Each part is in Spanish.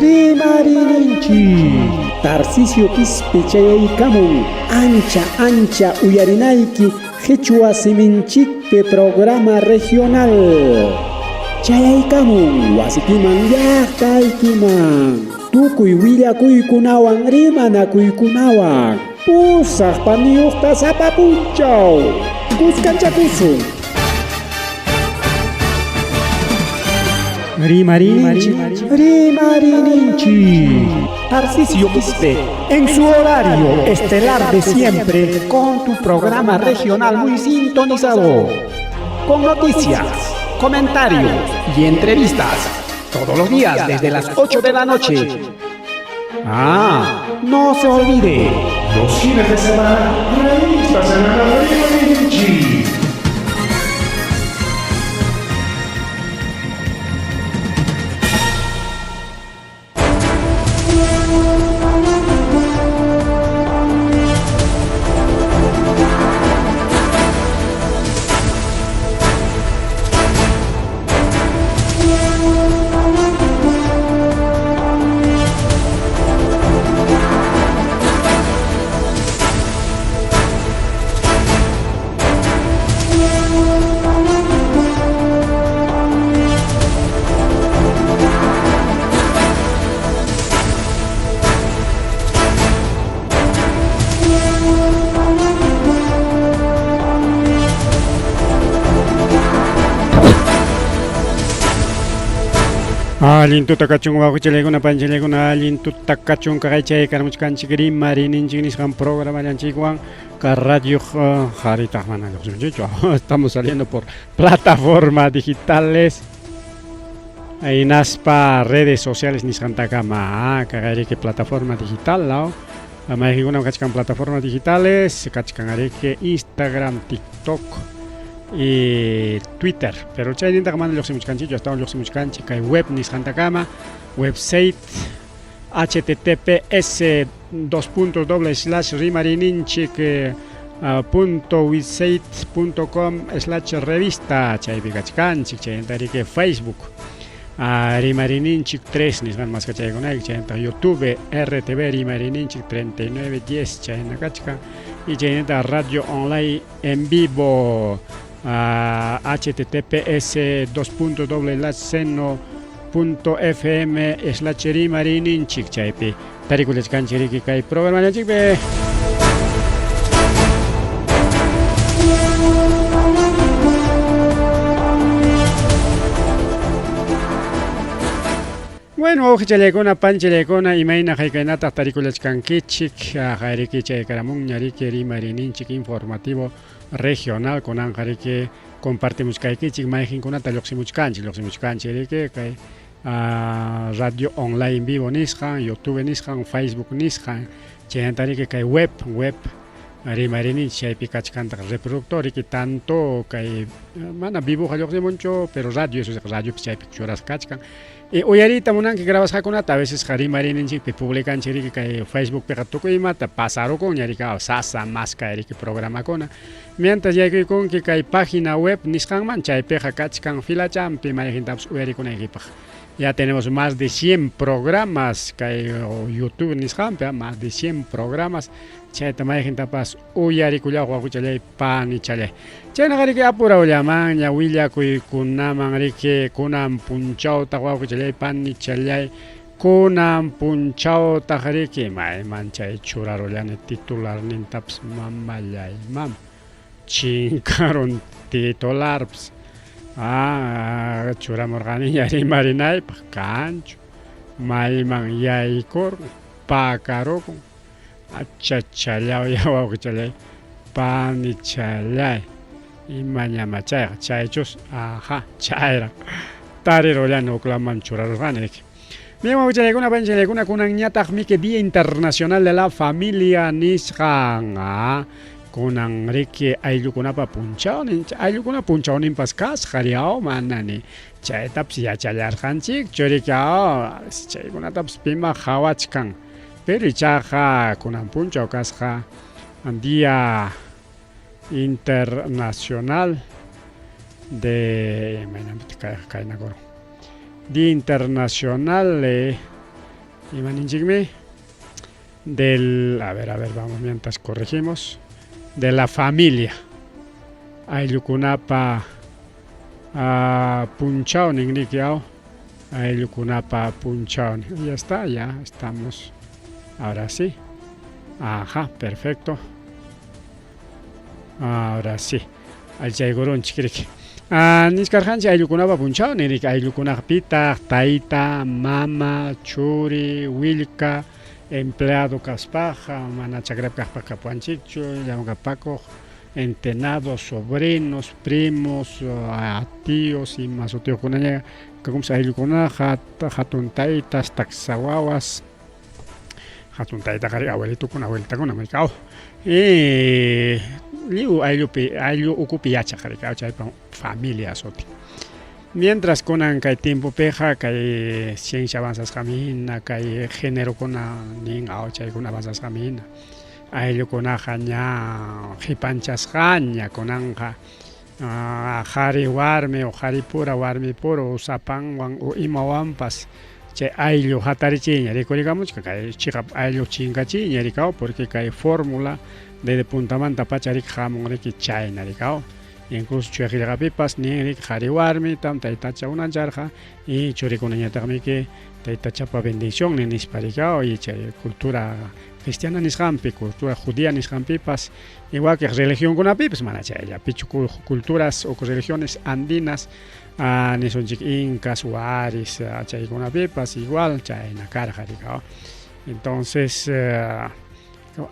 Rimarinchi Tarcisio Quispe chayaykamun ancha uyarinayki Quechua Siminchikpe programa regional chayaykamun wasikiman llaqtaykiman tukuy willakuykunawan rimanakuykunawan pusaq paniyuqta sapapunchaw kuskanchakusun Rimarinchi Tarcisio Quispe en su horario estelar de siempre con tu programa regional muy sintonizado con noticias, comentarios y entrevistas todos los días desde las 8 de la noche. No se olvide los fines de semana, revistas en la Rimarinchi. Alintu takachung wakucheleguna pancheleguna alintu takachung kakaychay karmuchkanchik Rimarinchi nisqan programa llanchikwan ka radio harita mana estamos saliendo por plataformas digitales ainaspa redes sociales nisqan takama kaqariki plataforma digital lao mayjikuna kachkan plataformas digitales kachkan ariki Instagram, TikTok y Twitter, pero chay dinta kamana lluqsimuchkanchik, estamos lluqsimuchkanchik kay web nisqantakama, website https://rimarinchik.website.com/revista chaypi kachkanchik chayta riki Facebook Rimarinchik 3 nisqan mas kachaykunayki chayta YouTube RTV Rimarinchik 3910 chayna kachkan y chayta radio online en vivo https://seno.fm/Rimarinchik chaypi tarikulachkanchik kay programa llanchikpi. Bueno, ojichalaykuna panchalaykuna imayna haykaynataq tarikulachkankichik hayriki chaykaramun ñariki Rimarinchik informativo regional kunan qariki compartimuchkaykichik mayjinkunata lluqsimuchkanchik riki kay radio online en vivo nisqan, YouTube nisqan, Facebook nisqan, chaymantariki kay web Rimarinchik chaypi kachkantaq reproductor riki tanto kay mana vivo lluqsimunchu pero radio chaypi churas kachkan y uyarita munanki grabasqakunata a veces Rimarinchikpi publicanchik riki kay Facebookpi tukuymata pasarukun ñarika sasa mas kay riki programakuna mientras yaykuykunki kay página web nisqanman chaypiqa kachkan filachampi mayjintapas uyarikunaykipaq. Ya tenemos más de 100 programas kay YouTube nisqanpi, más de 100 programas chayta mayjintapas uyarikullaq wakuchallay panichalay. Chayna riki apurallaman ña willakuykunaman riki kunan punchawta wakuchallay panichalay kunan punchawta riki mayman chay churarullani titular nintapas mamallayman chinkaron titularpas churamurqani Rimarinaypaq kanchu mayman yaykurqun pakarukun achachallay wakuchallay panichalay imañama chayqa chaychus chayra tarirullani uklaman churarurqani bien wakuchallaykuna panchallaykuna kunan ñataqmi que Día Internacional de la Familia nisqan kunan riki ayllukunapa ayllukuna punchawninpas kasqariaw manani chaytapas yachallarqanchik churiki chaykunatapas pima hawachkan pero ichaqa kunan punchaw kasqa Día Internacional de Día Internacional del, a ver, vamos mientras corregimos, de la familia. Ayllukunapa punchao ningnikiao, ayllukunapa punchao. Ya está, ya estamos. Ahora sí. Ajá, perfecto. Ahora sí. Alchaygurun chikriki. Niskarjanchi ayllukunapa punchao nirik ayllukunaq pitaq tayta, mama, churi, willka, empleado kaspaqa, mana chakrapa kaqpa kapuanchikchu, llamankapakuq, entenados, sobrinos, primos, tíos y más utiyukunaña kakumsa ayllukunaqa hatun taytas, taksawawas, hatun tayta qari abuelitukuna, abuelitakuna marikaw. Liu ayllu ukupi yachaq qari chaypa familia soti. Mientras kunan kay tiempo peja kay ciencia avanzasqamina kay género kuna nin chaykuna avanzasqamina ayllukunaqa ña hipanchasqaña kunanqa qhari warmi o qhari pura warmi pura usapanwan o imawanpas chay ayllu hatarichiña rikurikamuchka kay chiqap ayllu chinkachiña rikaw porque kay fórmula desde puntamanta pacha rik hamun riki chayna rikaw. Incluso chuyaqillaqapipas ninrik qhari warmi tam taytacha unancharqa y churikunañataqmi que taytachapa bendición nispa rikaw y chay cultura cristiana nisqanpi, cultura judía nisqanpipas igual que religionkunapipas mana chayllapichu culturas o religiones andinas nisunchik incas, huaris, chaykunapipas igual chayna karqa rikaw. Entonces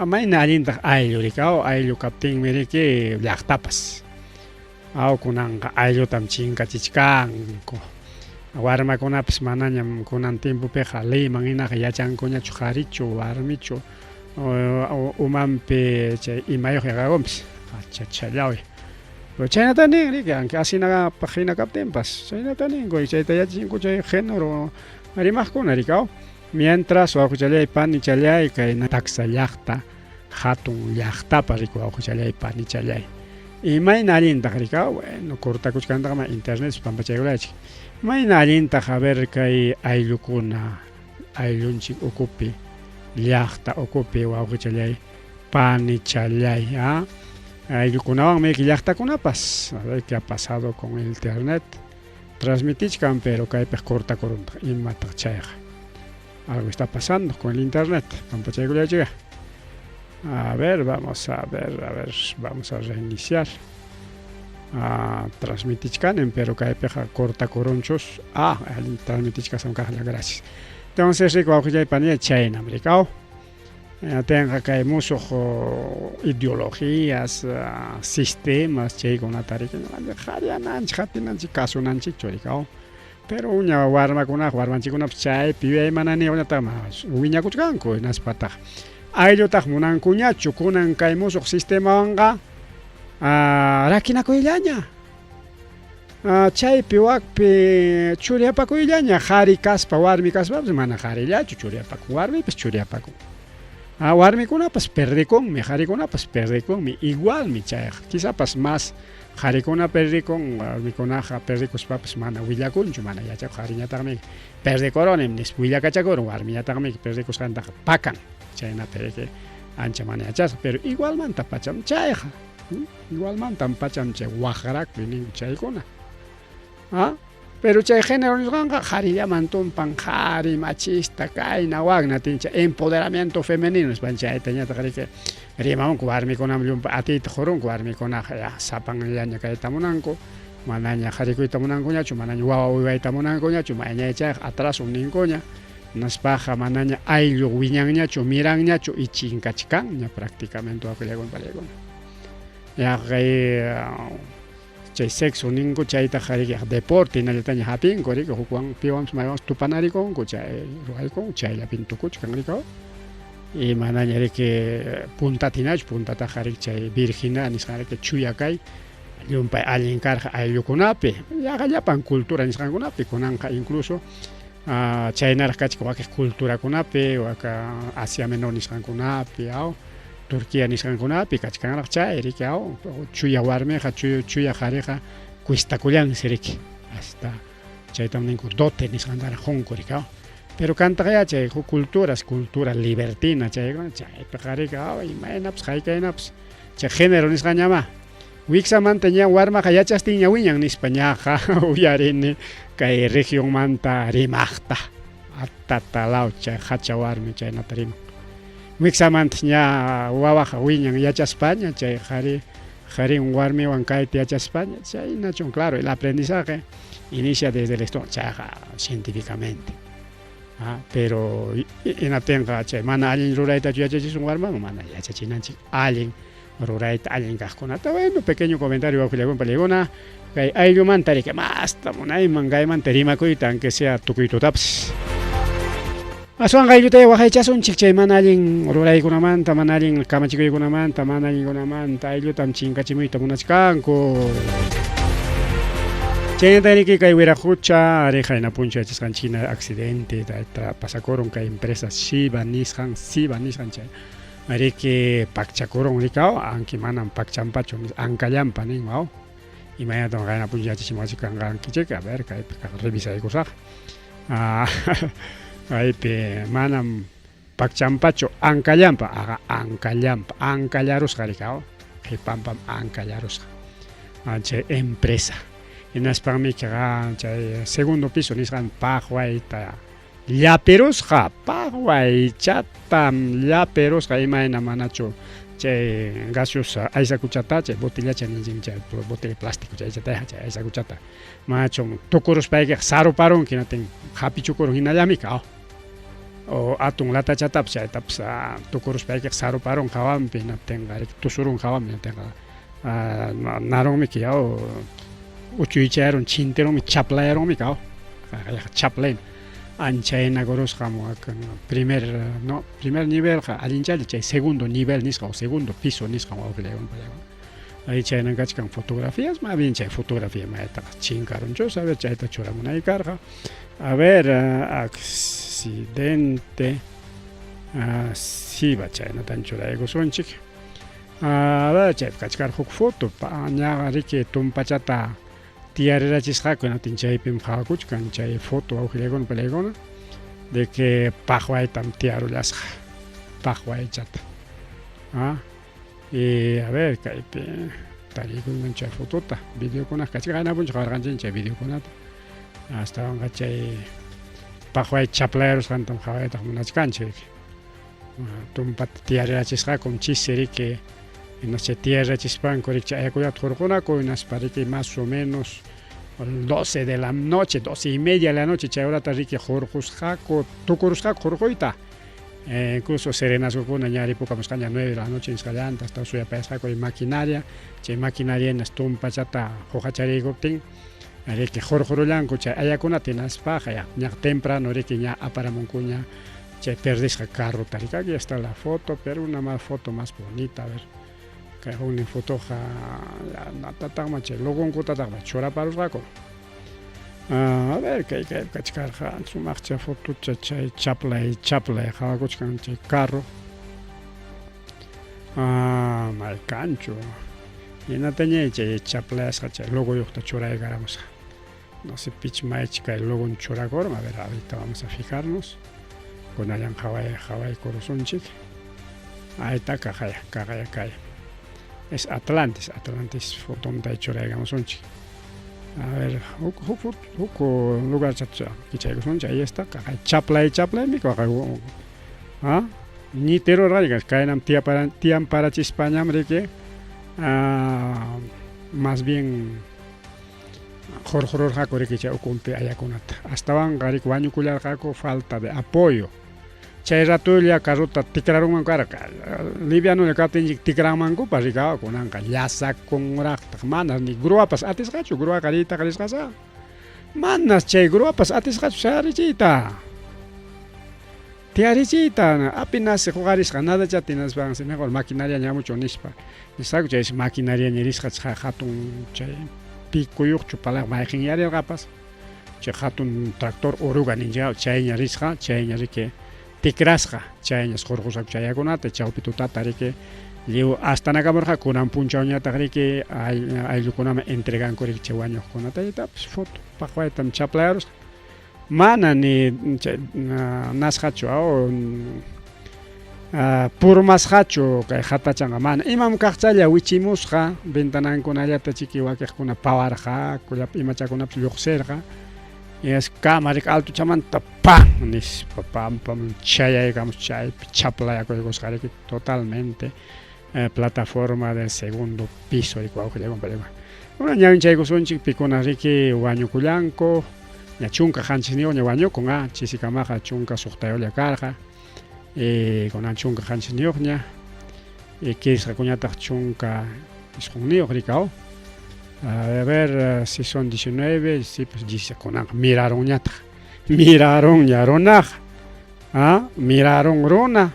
mayna allintaq ayllu rikaw, ayllu kaptinmi riki llaqtapas. Kunanqa ayllutam chinkachichkanku. Warmakunapas manañam kunan timpupiqa leyman hinaqa yachankuñachu qharichu warmichu umanpi chay imayuq yaqakunpis challawi. Pero chaynata nin riki aunque asinapaq hina kaptinpas chaynata ninku chayta yachachinku chay género rimaqkuna rikaw. Mientras wawqichallaypi panichallay kay taksa llaqta hatun llaqtapa riku wawqichallaypi panichallay. Y mayna allintaq rikaw, bueno, cortakuchkantaqma internet pampachaykullachik. Mayna allintaq haber kay ayllukuna, ayllunchik ukupi, llaqta ukupi wawqichalay, panichalay, ayllukunawanmi llaqtakunapas. A ver qué ha pasado con el internet. Transmitichkan, pero kaypik cortakuruntaq imataq chayqa. Algo está pasando con el internet, pampachaykullachik. A ver, vamos a reiniciar. Transmitichkanen, pero kaypiqa corta corunchos. Transmitichkasan kajla, gracias. Entonces, rico wawqichay paniya chaynam rikaw. Tenga kay musuq ideologías, sistemas chaykunata rikunanchik qhariyananchik, hatinanchik kasunanchikchu rikaw. Pero uña warmanchikunapas chaypi yuyaymanani uñataqa wiñakuchkanku naspataq. Ayllutaq munankuñachu kunan kay musuq sistemawanqa rakinakuyllaña. Chaypi wakpi churiyapakuyllaña qhari kaspa warmi kaspapas mana qharillachu churiyapakun warmipas churiyapakun. Warmikunapas perdikunmi, qharikunapas perdikunmi, igualmi chayqa. Quizapas más qharikuna perdikun, warmikunaqa perdikuspapas mana willakunchu, mana yachaku qhariñataqmi perdikurunmi nispa willakachakurun, warmiñataqmi perdikusqantaqa pakan. Chayna pereke ancha mana yachasqa, pero igualmanta pacham chayqa. Igualmantam pacham chay waqrakpi nin chaykuna. Pero chay género nisqanqa qharillaman tumpan qhari machista kayna waqna tincha empoderamiento femenino nispan chaytañataq riki rimamunku warmikunam llumpa atiyta qurunku warmikunaqa sapanllaña kayta munanku manaña qharikuyta munankuñachu manaña wawa wiwayta munankuñachu mayña chayqa atraso ninkuña naspaqa manaña ayllu wiñanñachu miranñachu y chinkachkanña prácticamente wawqillaykuna chay sexo ninku chayta qhariki deporte hinallataña hapinku riki hukwan piwanpas maywanpas tupanarikunku chay ruwaykunku chayllapin tukuchkan rikaw y manaña riki puntatinachu puntata qhariki chay virginidad nisqan riki chuya kay llumpay allin karqa ayllukunapi llapan cultura nisqankunapi kunanqa incluso chaynaraq kachka wakiq culturakunapi waka Asia Menor nisqankunapi Turquía nisqankunapi kachkanraq chay riki chuya warmiqa chuya qhariqa cuistakullansi riki hasta chay también dote ni sandara honkorika pero canta chay cultura libertina chay pejarika imainaps haikainaps chay género ni llama Wixa manteña warma kayachas tiña wiñan ni Españaja uyarini kay región manta rimachta atatalao chay hacha warmi chay natarim Wixa manteña wawaja wiñan yacha España chay jari un warmi wankay yacha España chay nachon claro el aprendizaje inicia desde el estudio científicamente pero en atenga chay mana alguien ruraita yacha un warma mana yacha chinanchi alguien Ruraita alguien casconata, bueno, pequeño comentario bajo la pelegona, que hay un mantari que más tamonay mangay manterima coitan que sea tucuito taps. Asuan gayo te wahaychas un chiche manalin ruray kuna manta manalin kamachico kuna manta manalin kuna manta ayo tam chinkachimuita munachkanko. Chenetani que hubiera jucha areja en apuncha chiskan China accidente ta pasacoron que empresas Shiba Nissan chay. Mariki pakchakurong rikao anki manan pakchampacho ankayampa ni mau imaya to gana punja chimachi kangan kichek a ver kai revisa ikusa ai pe manan pakchampacho ankayampa ankallaros garikao que pam ankallaros anche empresa en España que segundo piso ni san pajuaita Llaperos ja Paraguay chatam llaperos ja imaena manacho che gaseosa aisa kuchata che botella che ninjin che botella plástico che aisa kuchata macho tokoros paike saro paron kinaten happy chokoro hinayamika o atun lata chatap che tapsa tokoros paike saro paron kawam pinaten gari tusurun kawam tenga naron mi kiao uchuicharon chinteron mi chaplaeron mi kao chaplain Anchaina goros como primer nivel alinchal chay segundo nivel nisca o segundo piso nisca o león ahí chaina gachkan fotografías más bien chay fotografía maeta chingaron yo saber chay ta choramuna y carga a ver accidente sí va chaina tan chora ego sonchik a ver chay gachkar huk foto pa nya rike tumpachata Tiarera chisja con atinchai pim hakuchkan chay foto au pelegona de que pajuay tam tiaro las pajuay chata y a ver kaipe tari con chay fotota video con las cachana punch gargan chay video con hasta un chay pajuay chapleros cantam jawai tam nachkanche tumpat tiarera chisja con chiseri que en la tierra chispan correcta ayakuyat jorjona con unas parece más o menos 12 de la noche 12:30 de la noche chay hora tarike jorjus jaco tukurus jaco jorjoita incluso serenas con añari poca más caña 9 de la noche en Escalanta hasta suya pesa con maquinaria chay maquinaria en estumpa chata jojachari gotin are que jorjorolanco chay ayakuna tenas paja ya temprano are que ya aparamoncuña chay perdis carro tarika aquí está la foto pero una más foto más bonita a ver una foto ja natatama che logon kutatama chora para rako a ver que kachkar ja su marcha foto che chaplay ja kuchkan che carro mal cancho y no tenía che chaplay ja logo yo ta chora garamos no se pitch mai chica el logo en chora gor a ver ahorita vamos a fijarnos con allá Hawaii corazón chic ahí está caja es Atlantis fotón de hecho digamos un chico a ver huko lugar chacha que chego son ahí está chaplay mi coja ni tero radigas caen tiam para España que más bien jorjoror jaco que cha oculpe ayaconata hasta van gari baño cular jaco falta de apoyo chay rato ya carrota tikraron man caraka liviano le katen tikran mango parika con anka yasa con rakta manas ni gruapas atis gacho grua carita calis casa manas chay gruapas atis gacho saricita tiaricita apenas se jugaris ganada ya tienes van se mejor maquinaria ya mucho nispa exacto chay maquinaria ni risca hatun chay pico yuchu pala maquinaria gapas chay hatun tractor oruga ninja chay ni risca chay ni que tikrasqa chayñas jorjosak chayakunata chawpi tutatari que Liu hasta nakamurqa kunan punchawñataq riki ayllukunama entregan kurik chay wañuqkunata pues foto paqwaytam chaplayarusqa mana ni nasqachu purmasqachu kay hatachanqa mana imam kaqchalla wichimusqa ventanankunallata chiki wakiqkuna pawarqa imachakunapas lluqsirqa es cámara alto chamanta pam nispa pam chayaykamus chaypi chaplayakusqariki totalmente plataforma del segundo piso y una ñawinchaykusunchik pikuna riki wañukullanku ña chunka qanchisniku ña wañukun chisikamaqa chunka suqtayolla karqa kunan chunka qanchisniyuq ña kirisqakuñataq chunka isqunniyuq rikaw a ver si son 19 sí pues 10 kunan miraron ñataq miraron ña runaqa miraron runa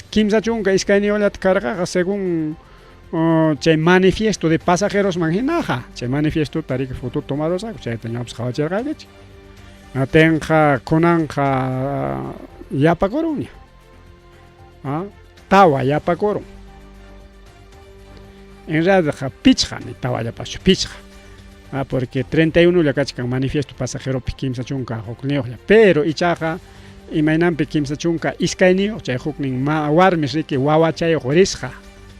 kimsa chunka iskayniyullata karqaqa según chay manifiesto de pasajeros manhinaqa chay manifiesto tarik foto tomadosaku chayta ñapas qhawachirqaykichik atenqa kunanqa yapakurunña tawa yapakurun en realidad pichqa ni tawa yapaschu pichqa porque 31 lla kachkan manifiesto pasajeropi kimsa chunka hukniyuqlla pero ichaqa imaynanpi kimsa chunka iskayniyuq chay huknin warmis riki wawachayuq risqa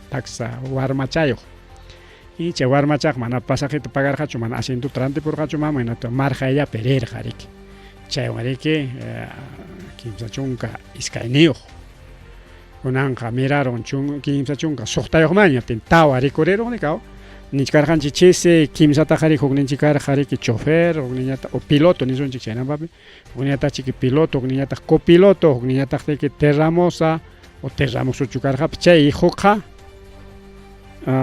taxa warmachayuq y chay warmachaqa mana pasajito pagarqachu mana asiento trantipurqachu imanata marjayllapi rirqa riki chaywan riki kimsa chunka iskayniyuq kunanqa miraron kimsa chunka suqtayuqmaña tawa rikuriruqni kaw nichkarqanchik chisi kimsataqa rik hukninchik karqa riki chofer hukniñataq o piloto nisunchik chaynapapi hukniñataq chiki piloto hukniñataq copiloto hukniñataq riki terramosa o terramosuchu karqapi chay hukqa